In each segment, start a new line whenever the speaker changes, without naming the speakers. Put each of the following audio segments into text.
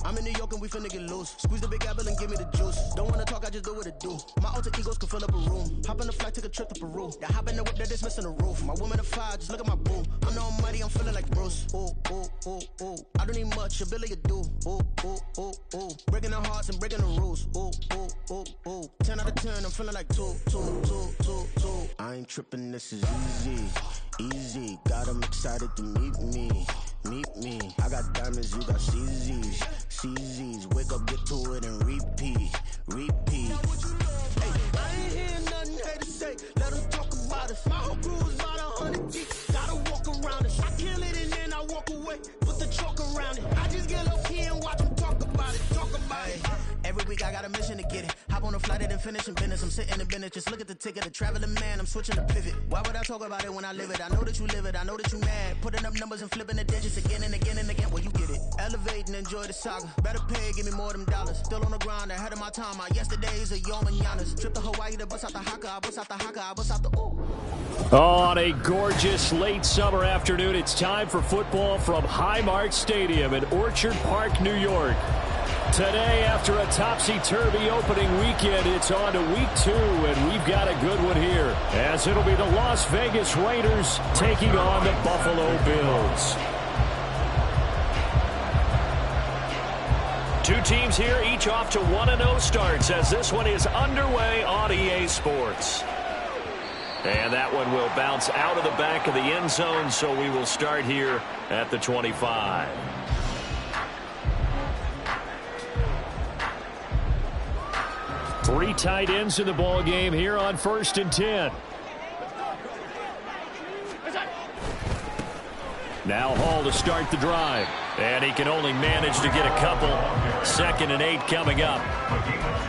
I'm in New York and we finna get loose. Squeeze the big apple and give me the juice. Don't wanna talk, I just do what it do. My alter egos can fill up a room. Hop on the flight, take a trip to Peru. Yeah, hop in the whip, that is missing the roof. My woman a fire, just look at my boo. I'm the almighty, I'm feeling like Bruce. Ooh, ooh, ooh, ooh. I don't need much, ability to do. Ooh, ooh, ooh, ooh. Breaking the hearts and breaking the rules. Ooh, ooh, ooh, ooh. 10 out of 10, I'm feeling like 2. I ain't tripping, this is easy. Easy, got 'em excited to meet me. Meet me. I got diamonds, you got CZs. CZs, wake up, get to it and repeat. Repeat. Hey, I ain't hearing nothing hate to say. Let them talk about us. My whole crew is about 100 deep. Gotta walk around it. I kill it and then I walk away. Put the chalk around it. I just get low key and watch them talk about it. Talk about it. Every week I got a mission to get it. Hop on a flight and then finish in business. I'm sitting in business. Just look at the ticket. A traveling man, I'm switching to pivot. Why would I talk about it when I live it? I know that you live it. I know that you mad. Putting up numbers and flipping the digits again and again and again. Well, you get it. Elevate and enjoy the saga. Better pay, give me more them dollars. Still on the grind, ahead of my time. My yesterdays are yo mañanas. Trip to Hawaii to bust out the haka. I bust out the haka. I bust out the ooh.
On a gorgeous late summer afternoon, it's time for football from Highmark Stadium in Orchard Park, New York. Today, after a topsy-turvy opening weekend, it's on to week 2, and we've got a good one here, as it'll be the Las Vegas Raiders taking on the Buffalo Bills. Two teams here, each off to 1-0 starts, as this one is underway on EA Sports. And that one will bounce out of the back of the end zone, so we will start here at the 25. Three tight ends in the ball game here on 1st and 10. Now Hall to start the drive. And he can only manage to get a couple. 2nd and 8 coming up.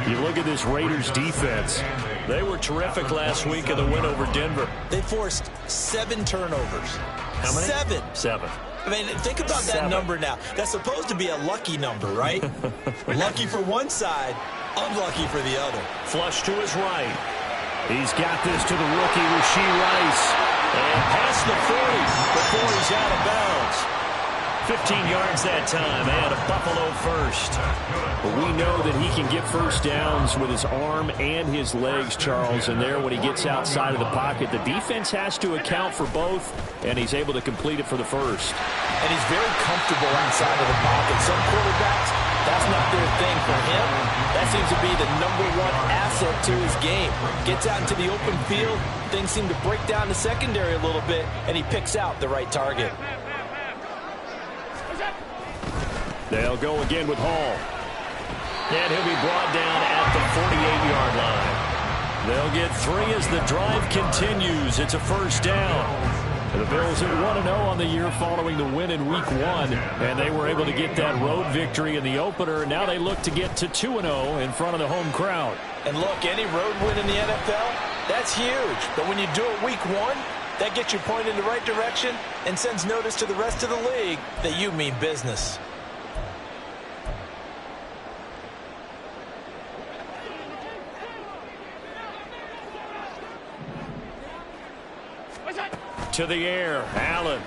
You look at this Raiders defense. They were terrific last week in the win over Denver.
They forced 7 turnovers.
How many?
7. I mean, think about that number now. That's supposed to be a lucky number, right? Lucky for one side, unlucky for the other.
Flush to his right. He's got this to the rookie, Rashee Rice. And past the 40 before he's out of bounds. 15 yards that time, and a Buffalo first. But we know that he can get first downs with his arm and his legs, Charles. And there, when he gets outside of the pocket, the defense has to account for both, and he's able to complete it for the first.
And he's very comfortable inside of the pocket. Some quarterbacks, that's not their thing. For him, that seems to be the #1 asset to his game. Gets out into the open field, things seem to break down the secondary a little bit, and he picks out the right target.
They'll go again with Hall. And he'll be brought down at the 48-yard line. They'll get 3 as the drive continues. It's a first down. The Bills at 1-0 on the year following the win in Week 1. And they were able to get that road victory in the opener. Now they look to get to 2-0 in front of the home crowd.
And look, any road win in the NFL, that's huge. But when you do it Week 1, that gets you pointed in the right direction and sends notice to the rest of the league that you mean business.
To the air, Allen.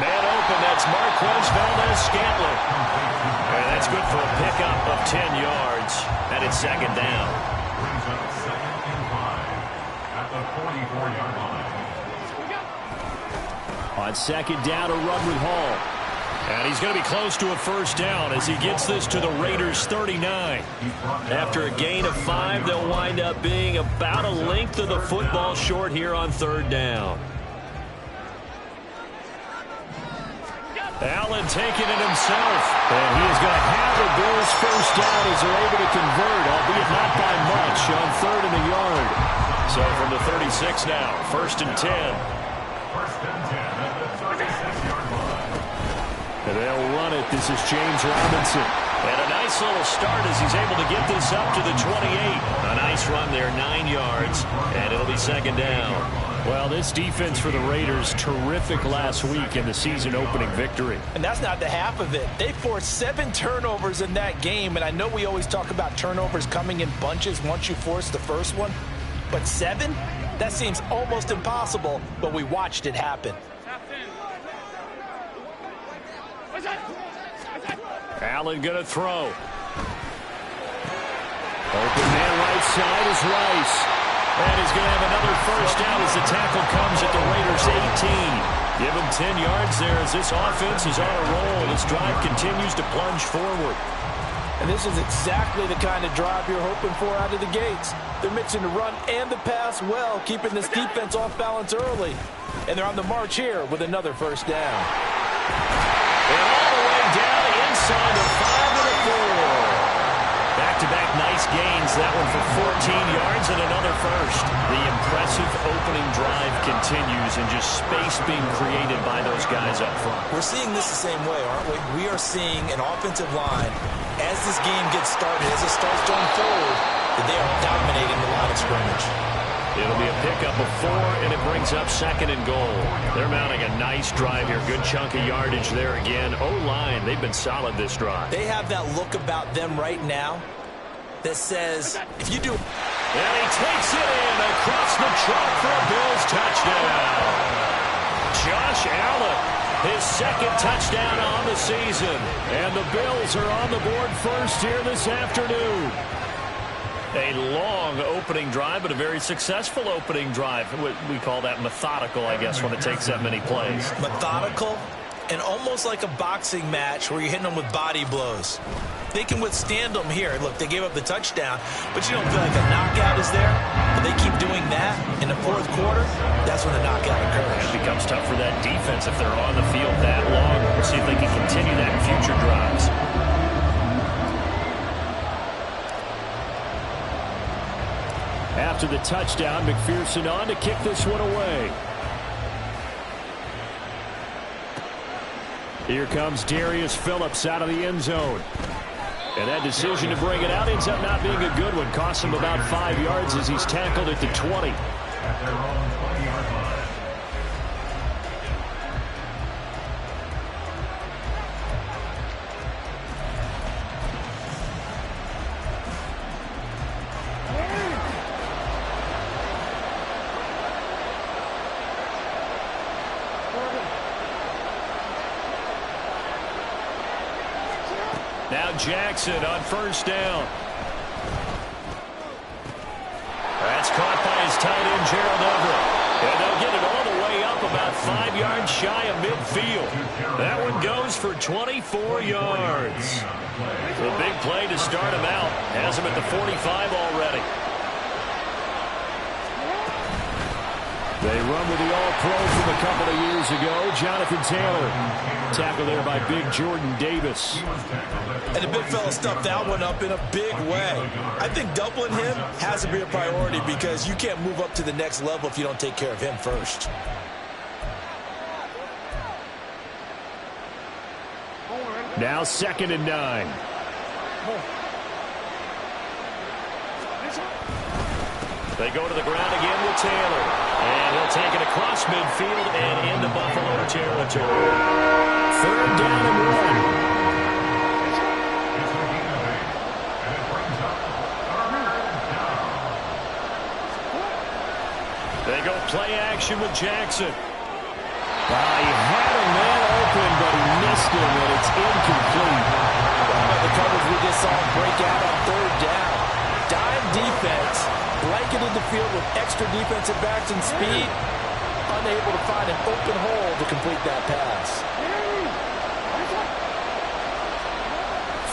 Man open, that's Marquez Valdes-Scantling. And that's good for a pickup of 10 yards. And it's 2nd down.
At the 44-yard line.
On 2nd down, a run with Hall. And he's going to be close to a first down as he gets this to the Raiders' 39. After a gain of 5, they'll wind up being about a length of the football short here on 3rd down. Allen taking it himself. And he is going to have the Bills' first down as they're able to convert, albeit not by much, on 3rd and a yard. So from the 36 now, 1st and 10.
1st and 10 at the 36-yard line.
And they'll run it. This is James Robinson. And a nice little start as he's able to get this up to the 28. A nice run there, 9 yards, and it'll be 2nd down. Well, this defense for the Raiders, terrific last week in the season-opening victory.
And that's not the half of it. They forced 7 turnovers in that game, and I know we always talk about turnovers coming in bunches once you force the first one, but 7? That seems almost impossible, but we watched it happen.
Allen going to throw. Open man right side is Rice. And he's going to have another first down as the tackle comes at the Raiders' 18. Give him 10 yards there as this offense is on a roll. This drive continues to plunge forward.
And this is exactly the kind of drive you're hoping for out of the gates. They're mixing the run and the pass well, keeping this defense off balance early. And they're on the march here with another first down.
And all the way down inside the 5 and a 4. Back-to-back nice gains. That one for 14 yards and another first. The impressive opening drive continues and just space being created by those guys up front.
We're seeing this the same way, aren't we? We are seeing an offensive line, as this game gets started, as it starts to unfold, that they are dominating the line of scrimmage.
It'll be a pickup of 4, and it brings up 2nd and goal. They're mounting a nice drive here. Good chunk of yardage there again. O-line, they've been solid this drive.
They have that look about them right now that says, if you do...
And he takes it in across the chalk for a Bills touchdown. Josh Allen, his 2nd touchdown on the season. And the Bills are on the board first here this afternoon. A long opening drive, but a very successful opening drive. We call that methodical, I guess, when it takes that many plays.
Methodical and almost like a boxing match where you're hitting them with body blows. They can withstand them here. Look, they gave up the touchdown, but you don't feel like a knockout is there. But they keep doing that in the 4th quarter, that's when the knockout occurs.
It becomes tough for that defense if they're on the field that long. We'll see if they can continue that in future drives. After the touchdown, McPherson on to kick this one away. Here comes Darius Phillips out of the end zone. And that decision to bring it out ends up not being a good one. Costs him about 5 yards as he's tackled at the 20.
At their own 20-yard line.
Now Jackson on first down. That's caught by his tight end, Gerald Everett. And they'll get it all the way up about 5 yards shy of midfield. That one goes for 24 yards. A big play to start him out. Has him at the 45 already. They run with the All-Pro from a couple of years ago, Jonathan Taylor. Tackle there by big Jordan Davis.
And the big fella stuffed that one up in a big way. I think doubling him has to be a priority because you can't move up to the next level if you don't take care of him first.
Now 2nd and 9. They go to the ground again with Taylor. And he'll take it across midfield and into Buffalo territory. 3rd down and 1. They go play action with Jackson. He had a man open, but he missed him, and it's incomplete.
The coverage we just saw break out on 3rd down. Dime defense, blanketed the field with extra defensive backs and speed, unable to find an open hole to complete that pass.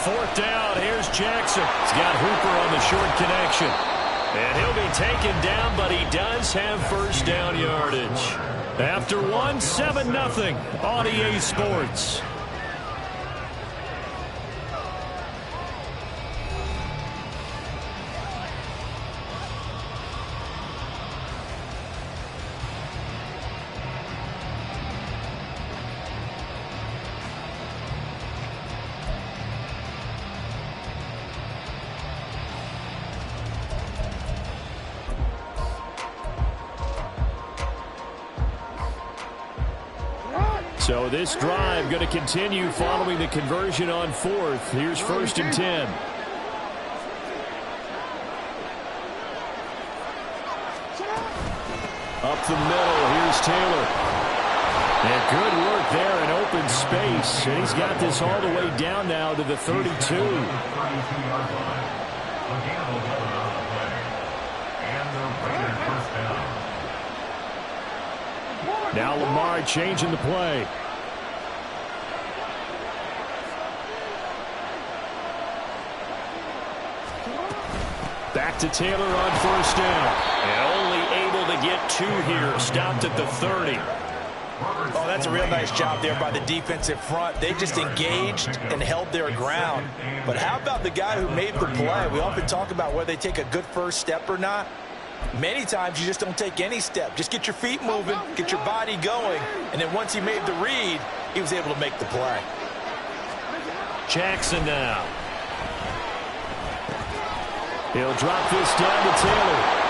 4th down, here's Jackson. He's got Hooper on the short connection. And he'll be taken down, but he does have first down yardage. After 1, 7-0 on EA Sports. So this drive going to continue following the conversion on 4th. Here's 1st and 10. Up the middle, here's Taylor. And good work there in open in space, and he's got this all the way down now to the 32.
32-yard line. A gain of 11 on the play. And the Raiders first down.
Now Lamar changing the play. Back to Taylor on first down.
And only able to get 2 here. Stopped at the 30.
Oh, that's a real nice job there by the defensive front. They just engaged and held their ground. But how about the guy who made the play? We often talk about whether they take a good first step or not. Many times you just don't take any step. Just get your feet moving, get your body going, and then once he made the read, he was able to make the play.
Jackson now. He'll drop this down to Taylor.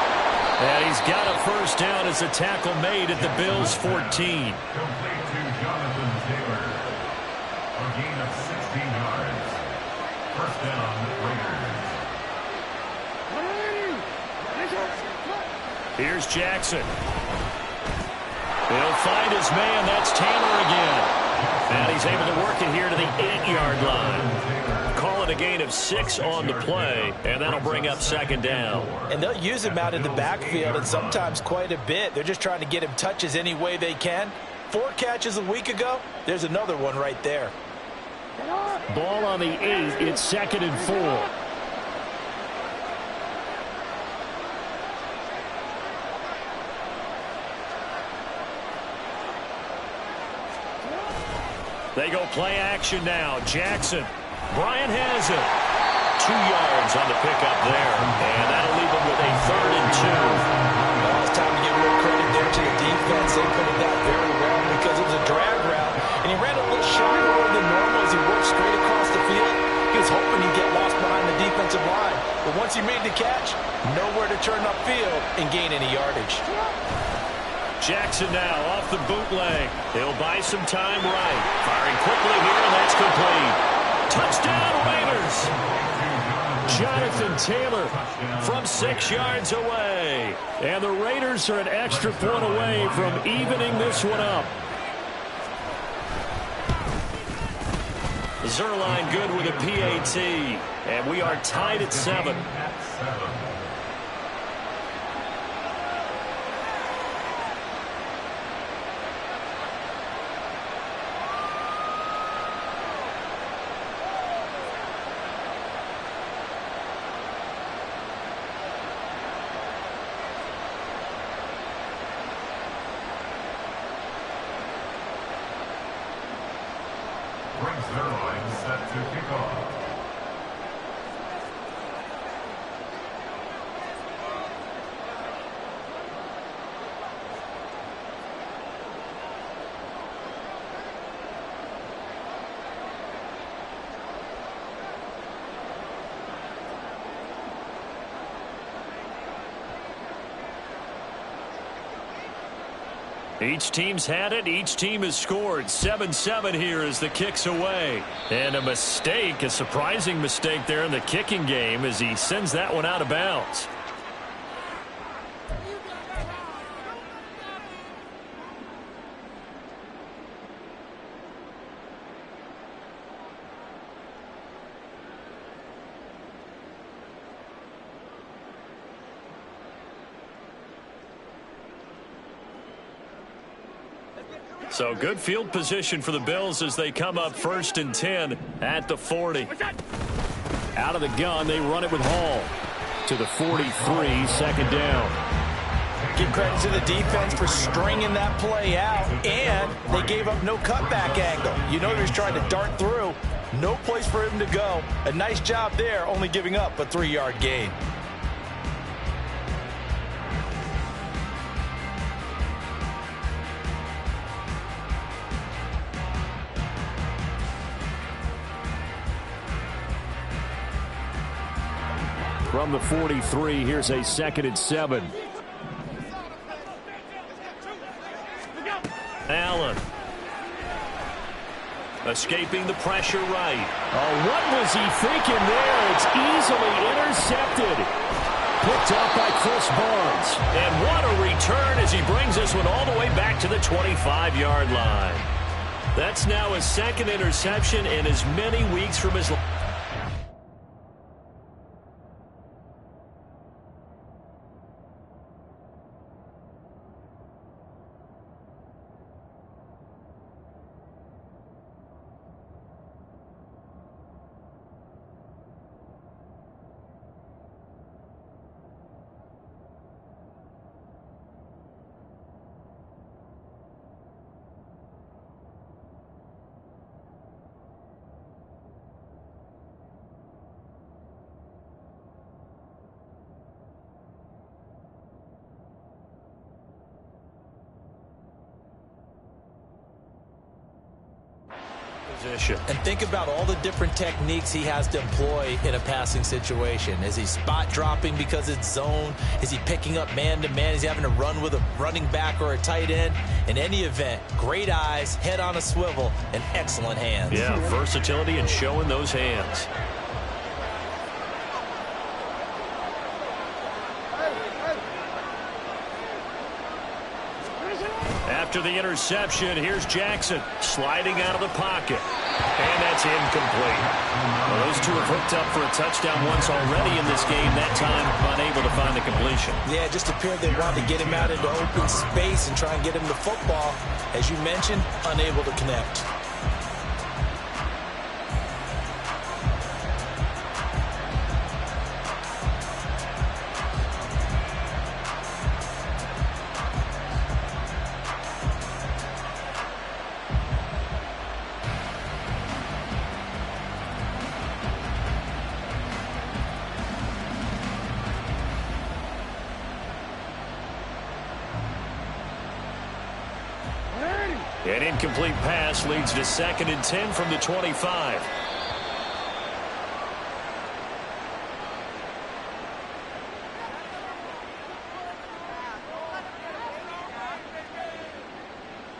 And he's got a first down as a tackle made at the Bills' 14.
Complete to Jonathan Taylor. A gain of 16 yards. First down, Raiders.
Here's Jackson. He'll find his man. That's Taylor again. And he's able to work it here to the 8-yard line. Call it a gain of 6 on the play, and that'll bring up second down.
And they'll use him out in the backfield, and sometimes quite a bit. They're just trying to get him touches any way they can. 4 catches a week ago. There's another one right there.
Ball on the 8. It's 2nd and 4. They go play action now. Jackson. Bryant has it. 2 yards on the pickup there. And that'll leave him with a 3rd and 2.
Well, it's time to give real credit there to the defense. They put it out very well because it was a drag route. And he ran a little shallower than normal as he worked straight across the field. He was hoping he'd get lost behind the defensive line. But once he made the catch, nowhere to turn upfield and gain any yardage.
Jackson now off the bootleg. He'll buy some time right. Firing quickly here, and that's complete. Touchdown, Raiders! Jonathan Taylor from 6 yards away. And the Raiders are an extra point away from evening this one up. Zerline good with a PAT. And we are tied at 7.
Brings their line set to kick off.
Each team's had it. Each team has scored. 7-7 here as the kick's away. And a mistake, a surprising mistake there in the kicking game as he sends that one out of bounds. So good field position for the Bills as they come up 1st and 10 at the 40. Out of the gun, they run it with Hall to the 43, 2nd down.
Give credit to the defense for stringing that play out, and they gave up no cutback angle. You know he was trying to dart through. No place for him to go. A nice job there, only giving up a 3-yard gain.
From the 43, here's a 2nd and 7. Allen. Escaping the pressure right. Oh, what was he thinking there? It's easily intercepted. Picked up by Chris Barnes. And what a return as he brings this one all the way back to the 25-yard line. That's now his second interception in as many weeks from his life.
And think about all the different techniques he has to employ in a passing situation. Is he spot dropping because it's zone? Is he picking up man-to-man? Is he having to run with a running back or a tight end? In any event, great eyes, head on a swivel, and excellent hands.
Yeah, versatility and showing those hands. After the interception, here's Jackson sliding out of the pocket. And that's incomplete. Well, those two have hooked up for a touchdown once already in this game. That time, unable to find the completion.
Yeah, it just appeared they wanted to get him out into open space and try and get him the football. As you mentioned, unable to connect.
An incomplete pass leads to 2nd and 10 from the 25.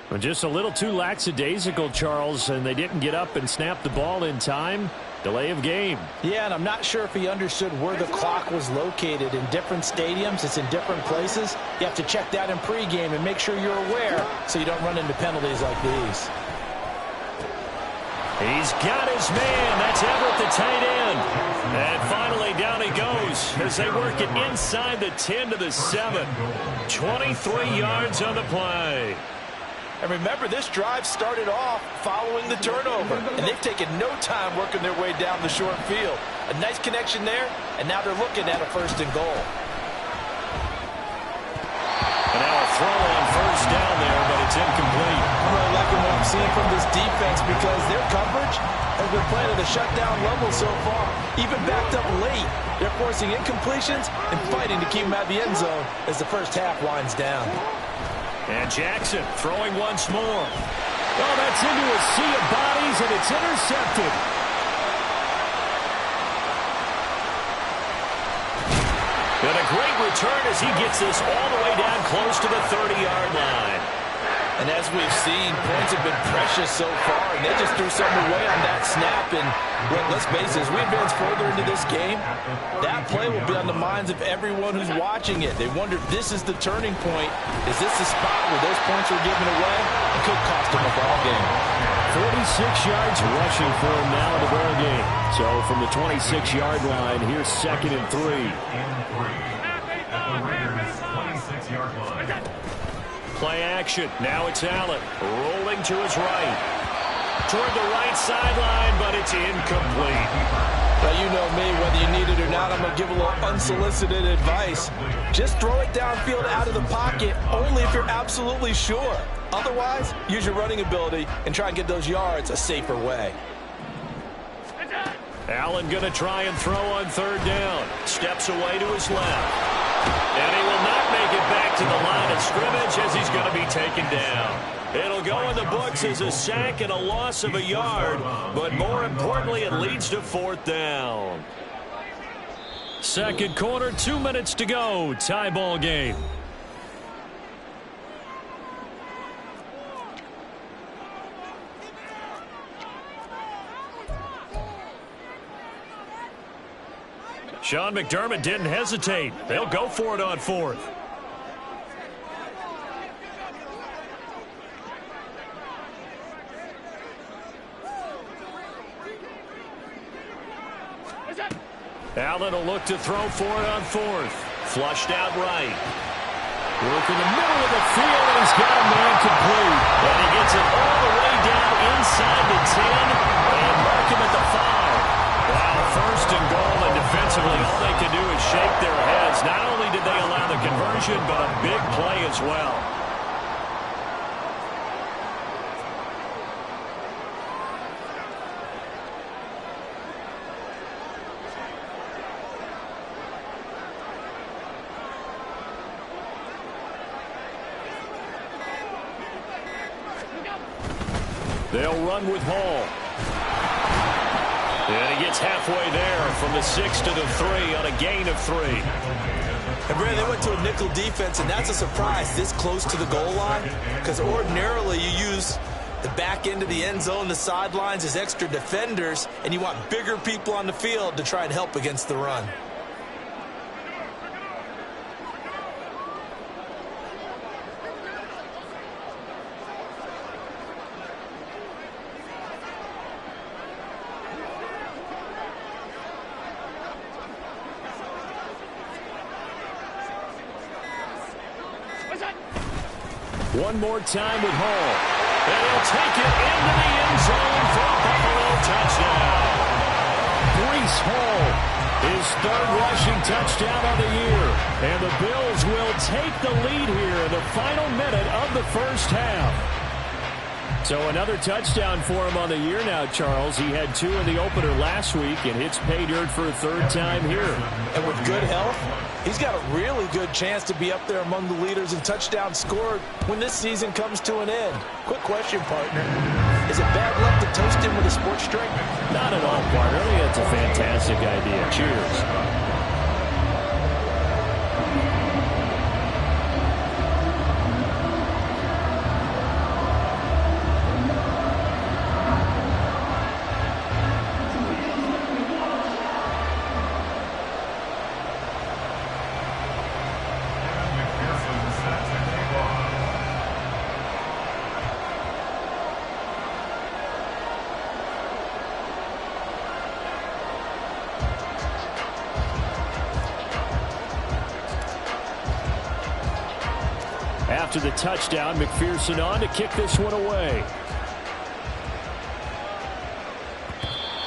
Well, just a little too lackadaisical, Charles, and they didn't get up and snap the ball in time. Delay of game.
Yeah, and I'm not sure if he understood where the clock was located. In different stadiums, it's in different places. You have to check that in pregame and make sure you're aware so you don't run into penalties like these.
He's got his man. That's Everett, the tight end. And finally, down he goes as they work it inside the 10 to the 7. 23 yards on the play.
And remember, this drive started off following the turnover, and they've taken no time working their way down the short field. A nice connection there, and now they're looking at a 1st and goal.
And now a throw on 1st down there, but it's incomplete.
I'm really liking what I'm seeing from this defense because their coverage has been playing at a shutdown level so far. Even backed up late, they're forcing incompletions and fighting to keep them out of the end zone as the first half winds down.
And Jackson throwing once more. Oh, that's into a sea of bodies, and it's intercepted. And a great return as he gets this all the way down close to the 30-yard line.
And as we've seen, points have been precious so far, and they just threw something away on that snap. And let's face it, as we advance further into this game, that play will be on the minds of everyone who's watching it. They wonder if this is the turning point. Is this the spot where those points are given away? It could cost them a ball game.
46 yards rushing for him now in the ball game. So from the 26-yard line, here's 2nd and 3.
At the Raiders' 26-yard line.
Play action. Now it's Allen rolling to his right. Toward the right sideline, but it's incomplete.
Now, you know me, whether you need it or not, I'm going to give a little unsolicited advice. Just throw it downfield out of the pocket, only if you're absolutely sure. Otherwise, use your running ability and try and get those yards a safer way.
Allen going to try and throw on 3rd down. Steps away to his left. And he will not make it back to the line of scrimmage as he's going to be taken down. It'll go in the books as a sack and a loss of a yard, but more importantly, it leads to 4th down. 2nd quarter, 2 minutes to go. Tie ball game. Sean McDermott didn't hesitate. They'll go for it on 4th. Allen will look to throw for it on fourth. Flushed out right. Work in the middle of the field, and he's got a man complete. And he gets it all the way down inside the 10 and mark him at the 5. Wow, first and goal, and defensively all they can do is shake their heads. Not only did they allow the conversion, but a big play as well. They'll run with Hall. And he gets halfway there from the 6 to the 3 on a gain of 3.
And Brandon, they went to a nickel defense, and that's a surprise this close to the goal line, because ordinarily you use the back end of the end zone, the sidelines as extra defenders, and you want bigger people on the field to try and help against the run.
One more time with Hall. And he'll take it into the end zone for a Buffalo touchdown. Breece Hall, his third rushing touchdown of the year. And the Bills will take the lead here in the final minute of the first half. So another touchdown for him on the year now, Charles. He had 2 in the opener last week and hits pay dirt for a third time here.
And with good health, he's got a really good chance to be up there among the leaders in touchdowns scored when this season comes to an end. Quick question, partner. Is it bad luck to toast him with a sports drink?
Not at all, partner. I think that's a fantastic idea. Cheers. After the touchdown, McPherson on to kick this one away.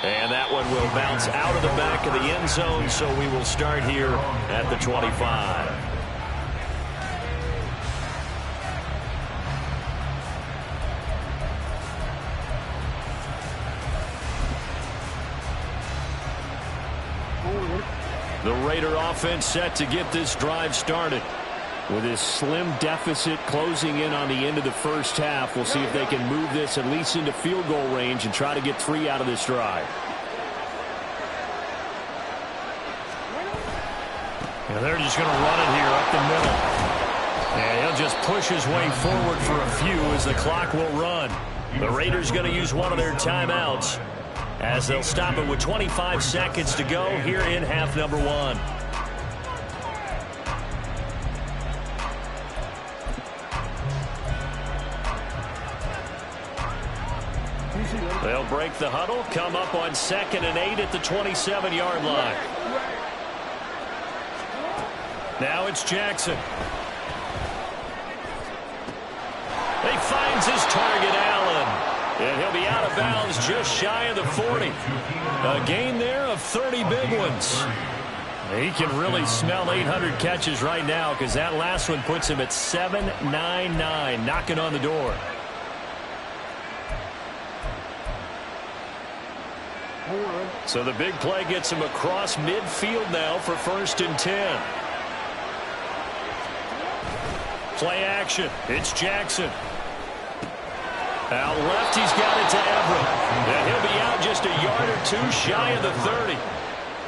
And that one will bounce out of the back of the end zone, so we will start here at the 25. The Raider offense set to get this drive started. With his slim deficit closing in on the end of the first half, we'll see if they can move this at least into field goal range and try to get 3 out of this drive. And they're just going to run it here up the middle. And he'll just push his way forward for a few as the clock will run. The Raiders going to use one of their timeouts as they'll stop it with 25 seconds to go here in half number 1. They'll break the huddle, come up on 2nd and 8 at the 27-yard line. Now it's Jackson. He finds his target, Allen. And he'll be out of bounds just shy of the 40. A gain there of 30 big ones. He can really smell 800 catches right now because that last one puts him at 799, knocking on the door. So the big play gets him across midfield now for 1st and 10. Play action. It's Jackson. Out left, he's got it to Everett. And he'll be out just a yard or 2 shy of the 30.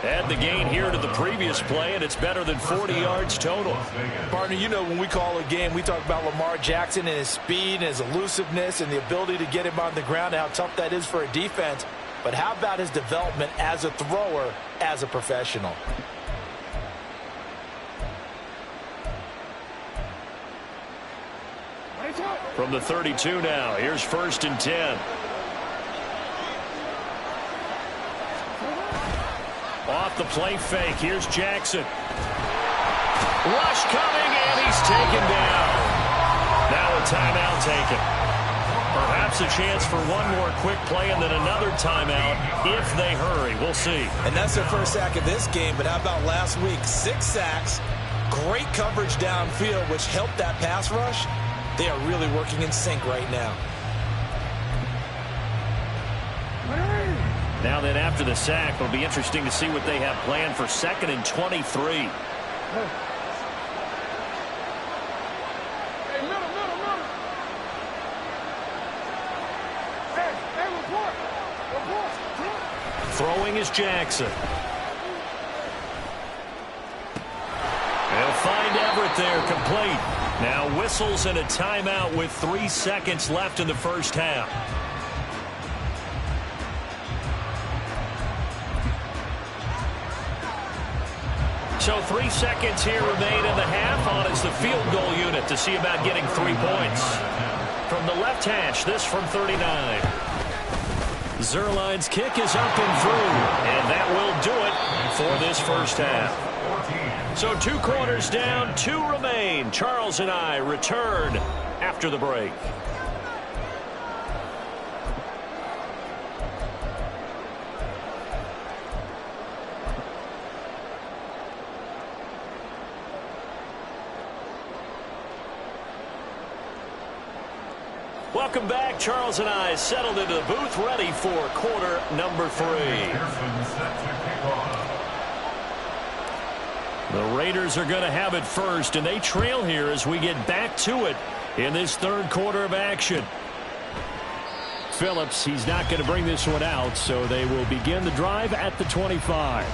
Add the gain here to the previous play, and it's better than 40 yards total.
Partner, you know when we call a game, we talk about Lamar Jackson and his speed and his elusiveness and the ability to get him on the ground and how tough that is for a defense. But how about his development as a thrower, as a professional?
From the 32 now, here's 1st and 10. Off the play fake. Here's Jackson. Rush coming, and he's taken down. Now a timeout taken. Perhaps a chance for one more quick play and then another timeout if they hurry. We'll see.
And that's their first sack of this game, but how about last week? 6 sacks, great coverage downfield, which helped that pass rush. They are really working in sync right now.
Now then, after the sack, it'll be interesting to see what they have planned for 2nd and 23. Throwing is Jackson. They'll find Everett there, complete. Now whistles and a timeout with 3 seconds left in the first half. So 3 seconds here remain in the half. On is the field goal unit to see about getting 3 points. From the left hash, this from 39. Zuerlein's kick is up and through, and that will do it for this first half. So 2 quarters down, 2 remain. Charles and I return after the break. Welcome back. Charles and I settled into the booth, ready for quarter number 3. The Raiders are going to have it first, and they trail here as we get back to it in this 3rd quarter of action. Phillips, he's not going to bring this one out, so they will begin the drive at the 25.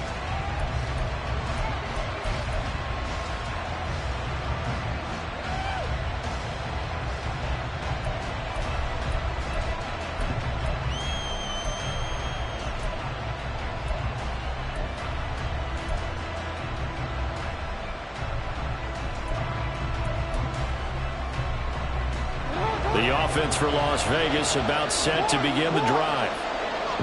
The offense for Las Vegas about set to begin the drive.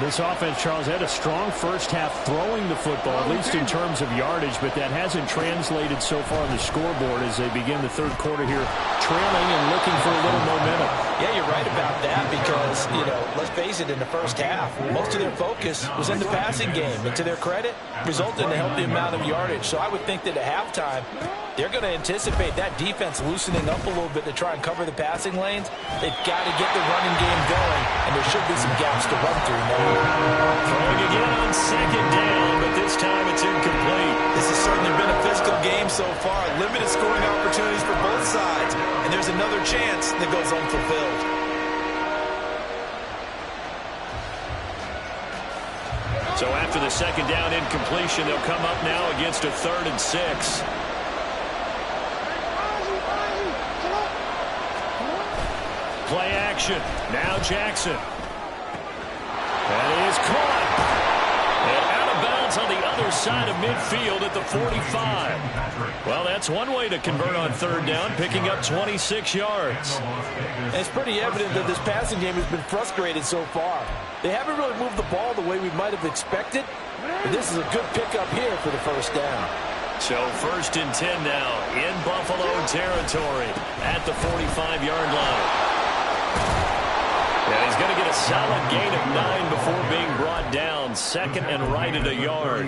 This offense, Charles, had a strong first half throwing the football, at least in terms of yardage, but that hasn't translated so far on the scoreboard as they begin the 3rd quarter here, trailing and looking for a little momentum.
Yeah, you're right about that because, let's face it, in the first half, most of their focus was in the passing game. And to their credit, resulted in a healthy amount of yardage. So I would think that at halftime, they're going to anticipate that defense loosening up a little bit to try and cover the passing lanes. They've got to get the running game going, and there should be some gaps to run through now.
Throwing again on 2nd down, but this time it's incomplete.
This has certainly been a physical game so far. Limited scoring opportunities for both sides, and there's another chance that goes unfulfilled.
So after the 2nd down incompletion, they'll come up now against a 3rd and 6. Play action. Now Jackson. That is caught. And out of bounds on the other side of midfield at the 45. Well, that's one way to convert on 3rd down, picking up 26 yards.
And it's pretty evident that this passing game has been frustrated so far. They haven't really moved the ball the way we might have expected, but this is a good pickup here for the 1st down.
So 1st and 10 now in Buffalo territory at the 45-yard line. Yeah, he's going to get a solid gain of 9 before being brought down. 2nd and right at a yard.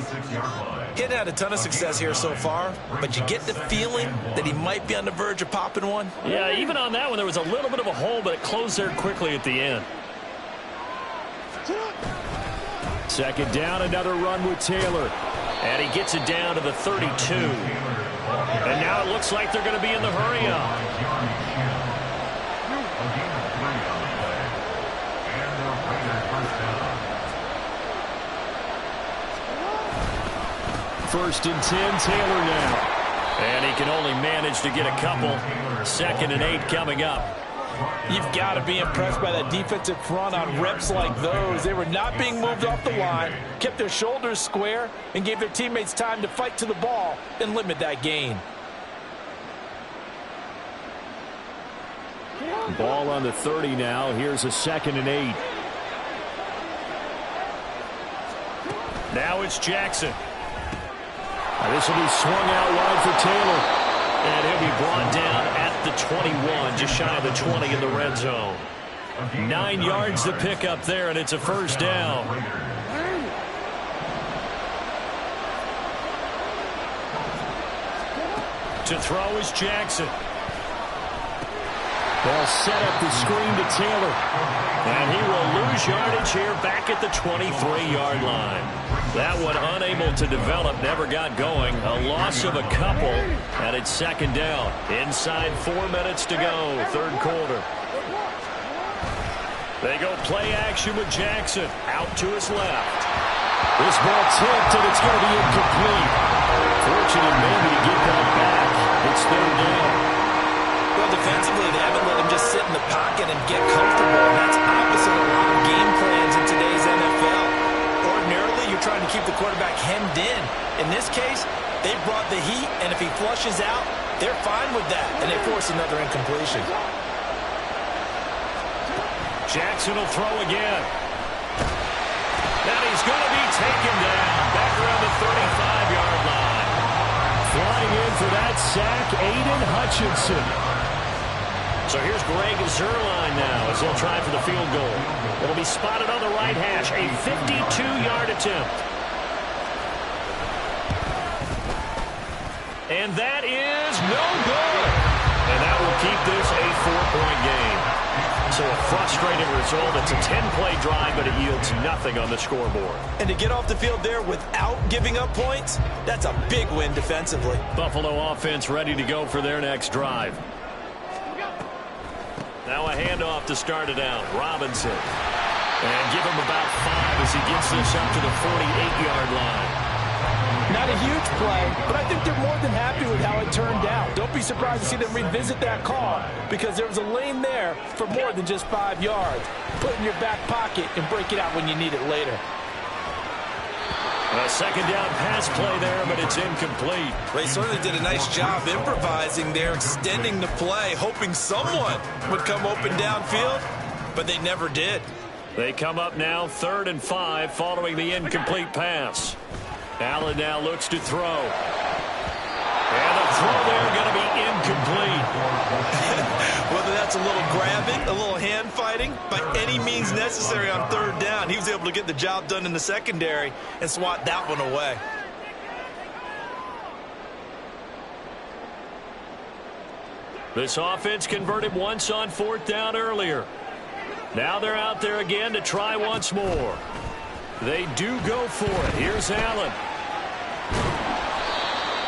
He hadn't had a ton of success here so far, but you get the feeling that he might be on the verge of popping one.
Yeah, even on that one, there was a little bit of a hole, but it closed there quickly at the end.
2nd down, another run with Taylor.
And he gets it down to the 32. And now it looks like they're going to be in the hurry-up.
First and 10, Taylor now.
And he can only manage to get a couple. 2nd and 8 coming up.
You've got to be impressed by that defensive front on reps like those. They were not being moved off the line, kept their shoulders square, and gave their teammates time to fight to the ball and limit that gain.
Ball on the 30 now. Here's a 2nd and 8.
Now it's Jackson.
This will be swung out wide for Taylor. And he'll be brought down at the 21, just shy of the 20 in the red zone. 9 yards to pick up there, and it's a first down. To throw is Jackson. They'll set up the screen to Taylor. And he will lose yardage here back at the 23-yard line. That one unable to develop, never got going. A loss of a couple, and it's second down. Inside 4 minutes to go, third quarter. They go play action with Jackson. Out to his left. This ball tipped, and it's going to be incomplete. Fortunate maybe to get that back. It's third down.
Well, defensively, they haven't let him just sit in the pocket and get comfortable. And that's opposite of a lot of game plans in today's NFL. Ordinarily, you're trying to keep the quarterback hemmed in. In this case, they brought the heat, and if he flushes out, they're fine with that. And they force another incompletion.
Jackson will throw again. And he's going to be taken down back around the 35-yard line. Flying in for that sack, Aiden Hutchinson. So here's Greg Zuerlein now as they'll try for the field goal. It'll be spotted on the right hash, a 52-yard attempt. And that is no good. And that will keep this a 4-point game. So a frustrating result. It's a 10-play drive, but it yields nothing on the scoreboard.
And to get off the field there without giving up points, that's a big win defensively.
Buffalo offense ready to go for their next drive. Now a handoff to start it out. Robinson. And give him about 5 as he gets this up to the 48-yard line.
Not a huge play, but I think they're more than happy with how it turned out. Don't be surprised to see them revisit that call because there was a lane there for more than just 5 yards. Put it in your back pocket and break it out when you need it later.
A second down pass play there, but it's incomplete.
They certainly did a nice job improvising there, extending the play, hoping someone would come open downfield, but they never did.
They come up now 3rd and 5 following the incomplete pass. Allen now looks to throw. And the throw there going to be incomplete.
Whether that's a little grabbing, a little hand fighting, by any means necessary on 3rd down, he was able to get the job done in the secondary and swat that one away.
This offense converted once on 4th down earlier. Now they're out there again to try once more. They do go for it. Here's Allen.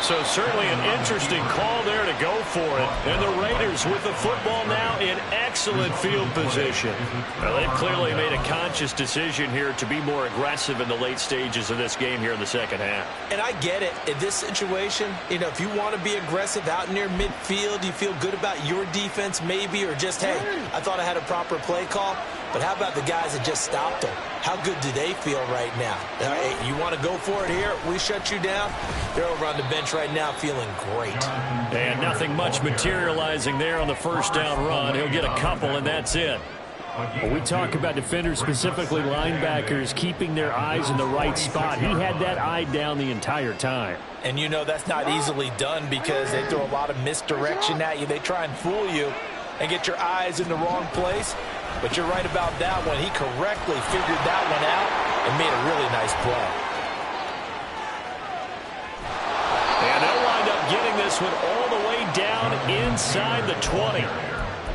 So certainly an interesting call there to go for it. And the Raiders with the football now in excellent field position. Well, they've clearly made a conscious decision here to be more aggressive in the late stages of this game here in the second half.
And I get it. In this situation, if you want to be aggressive out near midfield, you feel good about your defense maybe, or just, hey, I thought I had a proper play call. But how about the guys that just stopped them? How good do they feel right now? Hey, you want to go for it here? We shut you down. They're over on the bench right now feeling great.
And nothing much materializing there on the first down run. He'll get a couple, and that's it. When we talk about defenders, specifically linebackers, keeping their eyes in the right spot, he had that eye down the entire time.
And that's not easily done because they throw a lot of misdirection at you. They try and fool you and get your eyes in the wrong place. But you're right about that one. He correctly figured that one out and made a really nice play.
And they'll wind up getting this one all the way down inside the 20.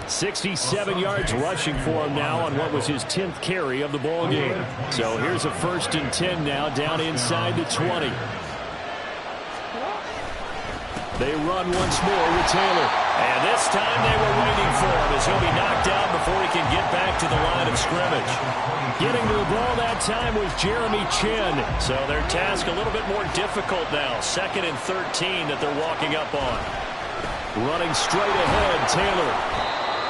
67 yards rushing for him now on what was his 10th carry of the ball game. So here's a 1st and 10 now down inside the 20. They run once more with Taylor. And this time they were waiting for him as he'll be knocked down before he can get back to the line of scrimmage. Getting to the ball that time was Jeremy Chinn. So their task a little bit more difficult now. 2nd and 13 that they're walking up on. Running straight ahead, Taylor.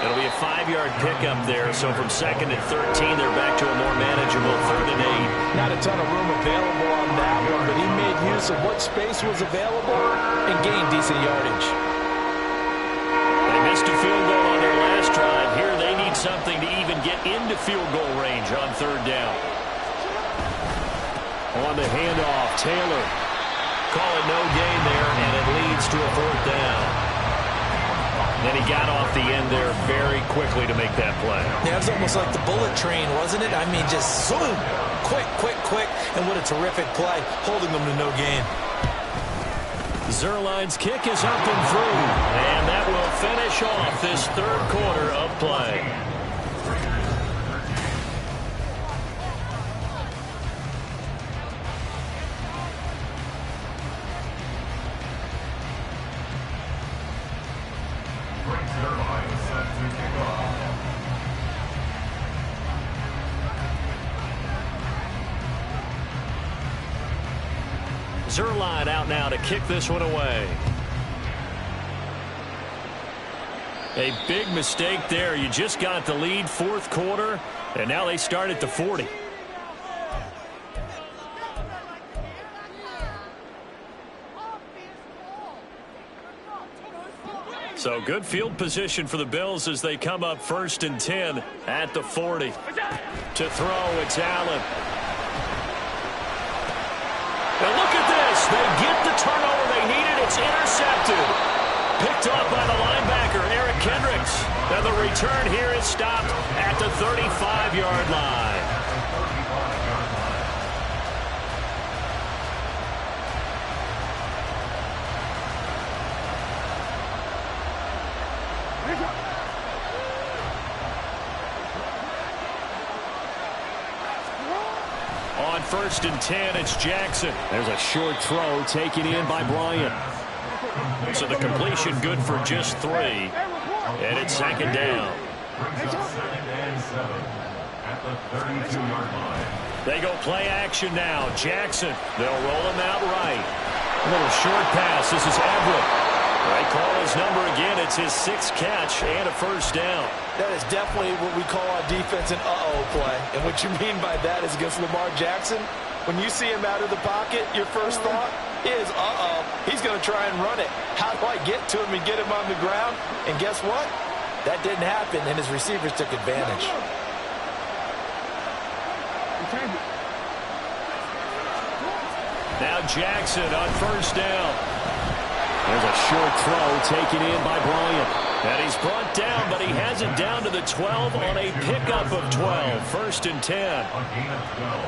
It'll be a 5-yard pickup there. So from 2nd and 13, they're back to a more manageable 3rd and 8.
Not a ton of room available on that one, but he made use of what space was available and gained decent yardage.
They missed a field goal on their last drive. Here they need something to even get into field goal range on 3rd down. On the handoff, Taylor.
call it no gain there, and it leads to a 4th down. And he got off the end there very quickly to make that play.
Yeah, it was almost like the bullet train, wasn't it? I mean, just zoom, quick, quick, quick, and what a terrific play, holding them to no gain.
Zuerlein's kick is up and through, and that will finish off this 3rd quarter of play. Zuerlein out now to kick this one away. A big mistake there. You just got the lead 4th quarter, and now they start at the 40. So good field position for the Bills as they come up 1st and 10 at the 40. To throw, it's Allen. And look at this. They get the turnover they needed. It's intercepted. Picked up by the linebacker, Eric Kendricks. And the return here is stopped at the 35-yard line. On 1st and 10, it's Jackson. There's a short throw taken in by Bryant. So the completion good for just 3. And it's 2nd down. They go play action now. Jackson, they'll roll him out right. A little short pass. This is Everett. They call his number again. It's his 6th catch and a 1st down.
That is definitely what we call on defense an uh-oh play. And what you mean by that is against Lamar Jackson, when you see him out of the pocket, your first thought is, uh-oh, he's going to try and run it. How do I get to him and get him on the ground? And guess what? That didn't happen, and his receivers took advantage.
Now Jackson on 1st down. There's a short throw taken in by Bryant. And he's brought down, but he has it down to the 12 on a pickup of 12. 1st and 10.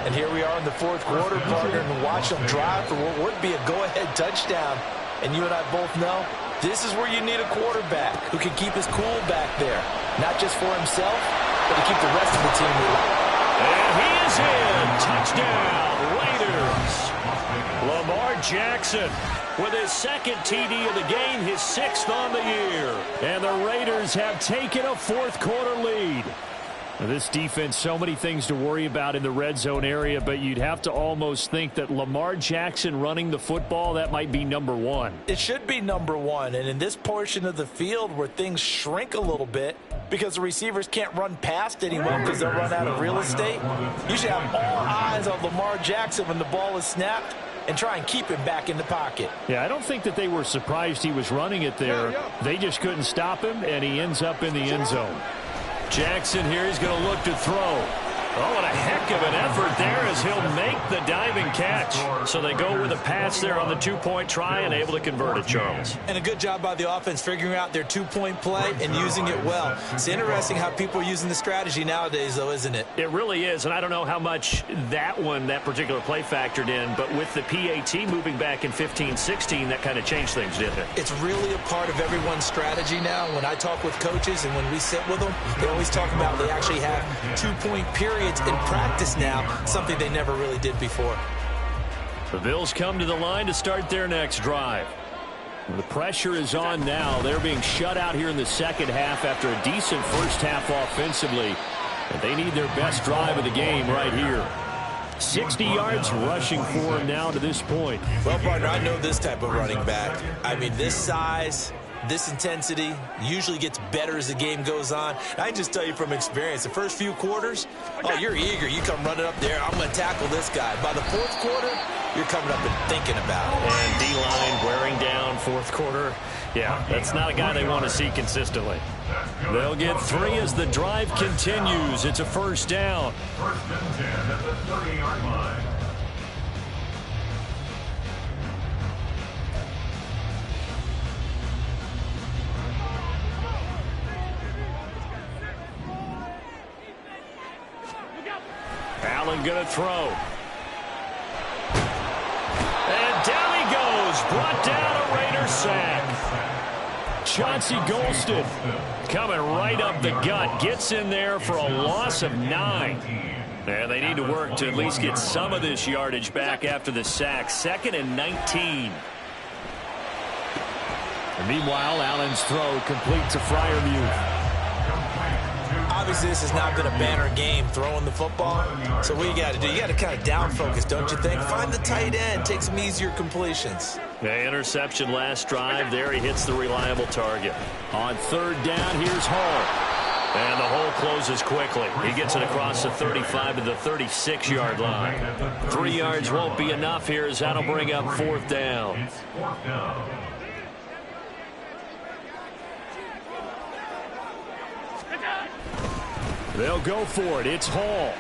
And here we are in the 4th quarter, partner, and watch them drive for what would be a go-ahead touchdown. And you and I both know this is where you need a quarterback who can keep his cool back there. Not just for himself, but to keep the rest of the team moving.
And he is in. Touchdown, Raiders. Lamar Jackson with his 2nd TD of the game, his 6th on the year. And the Raiders have taken a 4th quarter lead. Now, this defense, so many things to worry about in the red zone area, but you'd have to almost think that Lamar Jackson running the football, that might be number 1.
It should be number 1, and in this portion of the field where things shrink a little bit because the receivers can't run past anyone because they'll run out of real estate, you should have all eyes on Lamar Jackson when the ball is snapped and try and keep him back in the pocket.
Yeah, I don't think that they were surprised he was running it there. They just couldn't stop him, and he ends up in the end zone.
Jackson here, he's going to look to throw. Oh, what a heck of an effort there as he'll make the diving catch. So they go with a pass there on the 2-point try and able to convert it, Charles.
And a good job by the offense figuring out their 2-point play and using it well. It's interesting how people are using the strategy nowadays, though, isn't it?
It really is, and I don't know how much that particular play factored in, but with the PAT moving back in 15-16, that kind of changed things, didn't it?
It's really a part of everyone's strategy now. When I talk with coaches and when we sit with them, they always talk about they actually have 2-point periods in practice now, something they never really did before.
The Bills come to the line to start their next drive.
The pressure is on now. They're being shut out here in the 2nd half after a decent first half offensively. And they need their best drive of the game right here. 60 yards rushing for him now to this point.
Well, partner, I know this type of running back. I mean, this size, this intensity usually gets better as the game goes on. I can just tell you from experience, the first few quarters, oh, you're eager. You come running up there, I'm going to tackle this guy. By the 4th quarter, you're coming up and thinking about it.
And D-line wearing down 4th quarter. Yeah, that's not a guy they want to see consistently. They'll get 3 as the drive continues. It's a 1st down.
1st and 10 at the 30-yard line.
Allen going to throw. And down he goes. Brought down a Raider sack. Chauncey Golston coming right up the gut. Gets in there for a loss of 9. And they need to work to at least get some of this yardage back after the sack. 2nd and 19.
And meanwhile, Allen's throw complete to Freiermuth.
Obviously, this has not been a banner game throwing the football. So what you got to do, you got to kind of down focus, don't you think? Find the tight end, take some easier completions.
The interception last drive. There he hits the reliable target.
On 3rd down, here's Hall.
And the hole closes quickly. He gets it across the 35 to the 36-yard line. 3 yards won't be enough here as that'll bring up 4th down.
They'll go for it. It's Hall.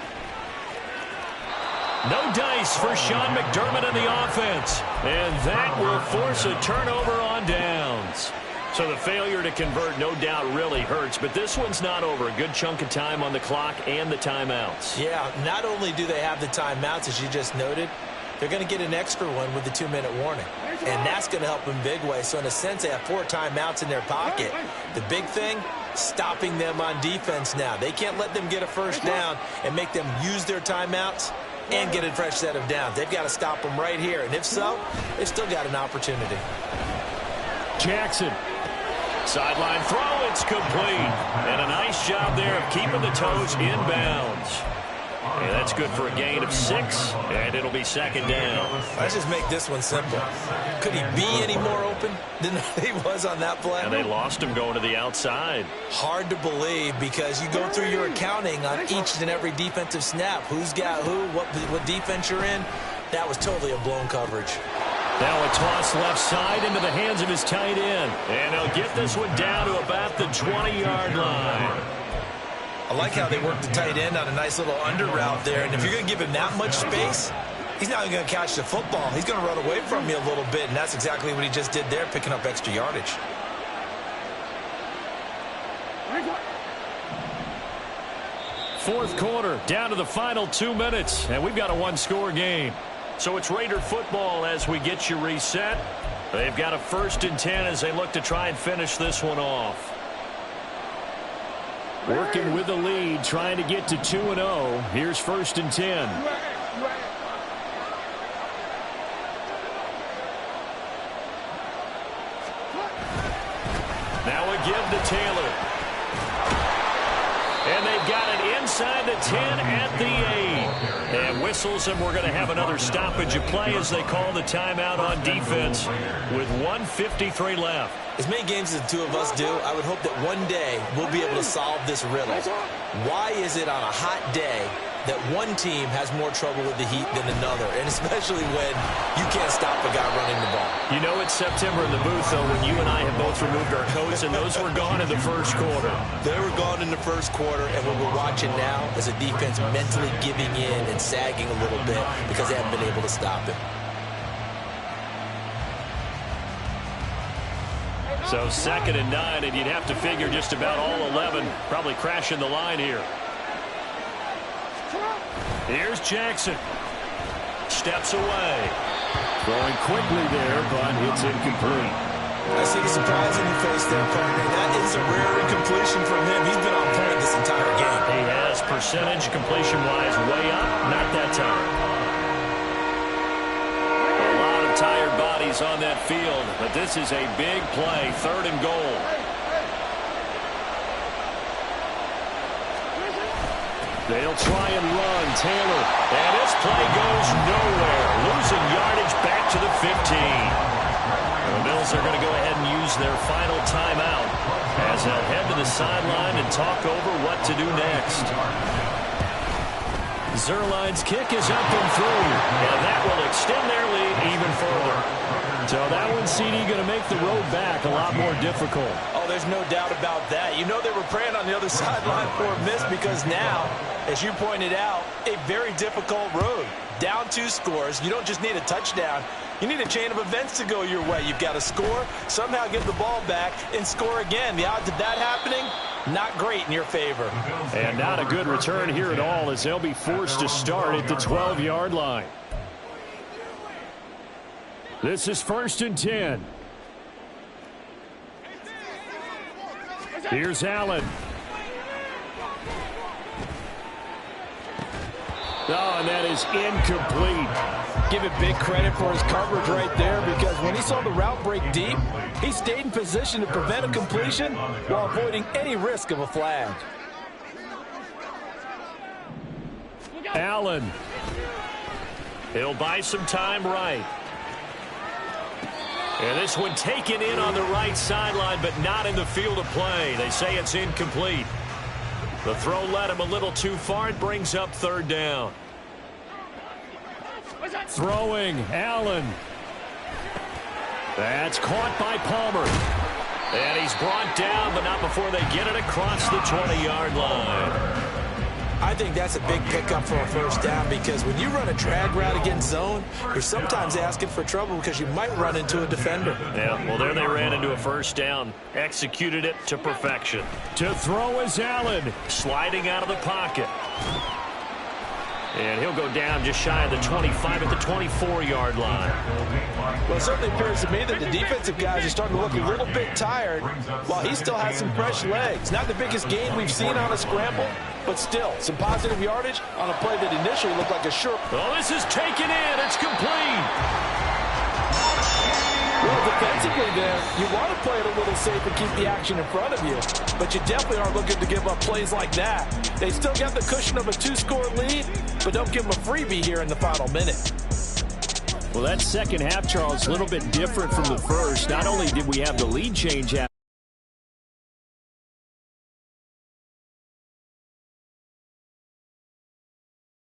No dice for Sean McDermott in the offense. And that will force a turnover on downs. So the failure to convert no doubt really hurts, but this one's not over. A good chunk of time on the clock and the timeouts.
Yeah, not only do they have the timeouts, as you just noted, they're going to get an extra one with the 2-minute warning. And that's going to help them big way. So in a sense, they have 4 timeouts in their pocket. The big thing, stopping them on defense now. They can't let them get a first down and make them use their timeouts and get a fresh set of downs. They've got to stop them right here. And if so, they've still got an opportunity.
Jackson.
Sideline throw, it's complete. And a nice job there of keeping the toes in bounds. And that's good for a gain of 6, and it'll be 2nd down.
Let's just make this one simple. Could he be any more open than he was on that play?
And they lost him going to the outside.
Hard to believe because you go through your accounting on each and every defensive snap. Who's got who, what defense you're in. That was totally a blown coverage.
Now a toss left side into the hands of his tight end. And he'll get this one down to about the 20-yard line.
I like how they work the tight end on a nice little under route there. And if you're going to give him that much space, he's not going to catch the football. He's going to run away from you a little bit, and that's exactly what he just did there, picking up extra yardage.
Fourth quarter, down to the final 2 minutes, and we've got a 1-score game. So it's Raider football as we get you reset. They've got a 1st and 10 as they look to try and finish this one off.
Working with the lead, trying to get to 2-0. Here's 1st and 10.
Now a give to Taylor. And they've got it inside the 10 at the 8. And whistles, and we're going to have another stoppage of play as they call the timeout on defense with 1:53 left.
As many games as the two of us do, I would hope that one day we'll be able to solve this riddle. Why is it on a hot day that one team has more trouble with the heat than another, and especially when you can't stop a guy running the ball?
You know it's September in the booth, though, when you and I have both removed our coats, and those were gone in the first quarter.
They were gone in the first quarter, and what we're watching now is a defense mentally giving in and sagging a little bit because they haven't been able to stop it.
So 2nd and 9, and you'd have to figure just about all 11 probably crashing the line here. Here's Jackson. Steps away.
Throwing quickly there, but it's incomplete.
I see the surprise in your face there, partner. That is a rare incompletion from him. He's been on point this entire game.
He has percentage completion-wise way up. Not that time. Tired bodies on that field, but this is a big play. 3rd and goal.
They'll try and run. Taylor.
And this play goes nowhere. Losing yardage back to the 15. The Bills are going to go ahead and use their final timeout as they'll head to the sideline and talk over what to do next. Zuerlein's kick is up and through, and that will extend their lead even further.
So that one, CD, going to make the road back a lot more difficult.
Oh, there's no doubt about that. You know they were praying on the other sideline for a miss because now, as you pointed out, a very difficult road. Down 2 scores. You don't just need a touchdown. You need a chain of events to go your way. You've got to score, somehow get the ball back, and score again. The odds of that happening, Not great in your favor.
And not a good return here at all, as they'll be forced to start at the 12-yard line. This is 1st and 10. Here's Allen. Oh, and that is incomplete.
Give it big credit for his coverage right there, because when he saw the route break deep, he stayed in position to prevent a completion while avoiding any risk of a flag.
Allen.
He'll buy some time right. And this one taken in on the right sideline, but not in the field of play. They say it's incomplete. The throw led him a little too far. It brings up 3rd down.
Throwing, Allen. That's caught by Palmer.
And he's brought down, but not before they get it across the 20-yard line.
I think that's a big pickup for a 1st down, because when you run a drag route against zone, you're sometimes asking for trouble because you might run into a defender.
Yeah, well, there they ran into a 1st down. Executed it to perfection.
To throw is Allen.
Sliding out of the pocket. And he'll go down just shy of the 25 at the 24-yard line.
Well, it certainly appears to me that the defensive guys are starting to look a little bit tired, while he still has some fresh legs. Not the biggest gain we've seen on a scramble, but still, some positive yardage on a play that initially looked like a sure.
Oh, this is taken in. It's complete.
Well, defensively there, you want to play it a little safe and keep the action in front of you, but you definitely aren't looking to give up plays like that. They still got the cushion of a 2-score lead, but don't give them a freebie here in the final minute.
Well, that second half, Charles, a little bit different from the first. Not only did we have the lead change happen,